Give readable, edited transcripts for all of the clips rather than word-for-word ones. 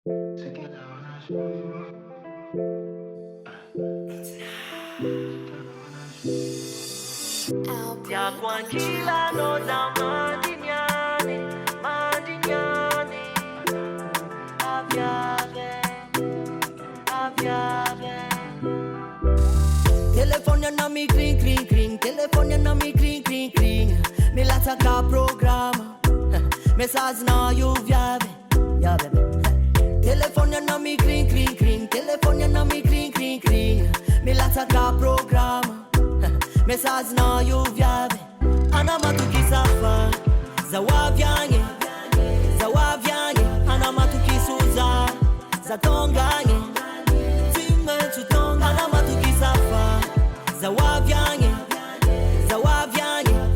Ya kila no za mandiniani, mandiniani. Aviave. Telefonia na mi kring kring kring, telefonia na mi kring kring kring. Mi lata ka programa, message na you viave. Telefonia na mi kring kring kring, telefonia na mi kring kring kring. Mi lata ka programa, message na you viave. Ana matuki safa, zawavyanye, ana matuki suza, zatonganye. Time tutonga, ana matuki safa, zawavyanye,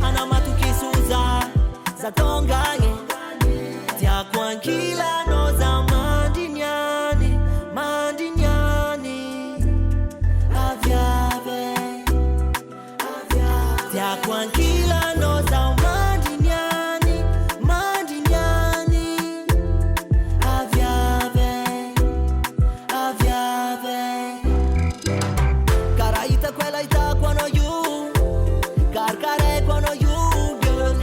ana matuki suza, zatonganye. Tia kwankila no za mandiniani, aviave. Tia kwankila no za mandiniani, aviave. Karaita quella ita quando you, carcare quando you, girl.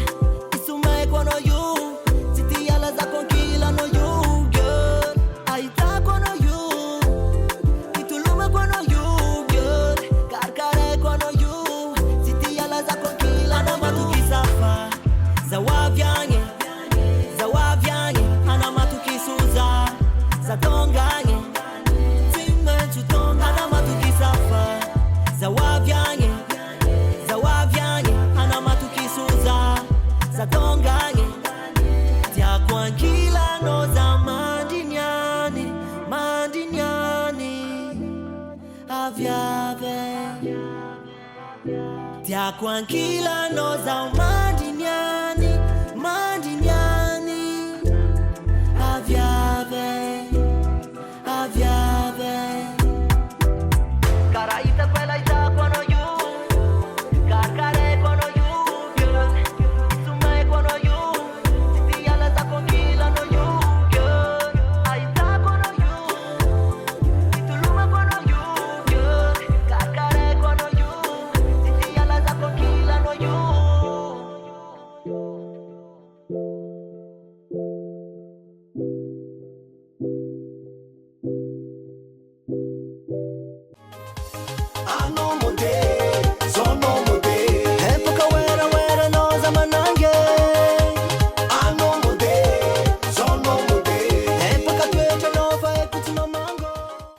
Isume quando you, siti ala za kwankila no you, girl. Aita quando you, itulume quando you, girl. Carcare quando you, siti ala za kwankila. Ana matuki safa, zawavyanye, ana matuki suza, zatonganye. Time tutonga, ana matuki safa, zawavyanye, ana matuki suza, zatonganye. Tia kwankila no za mandiniani, aviave. Tia kwankila no za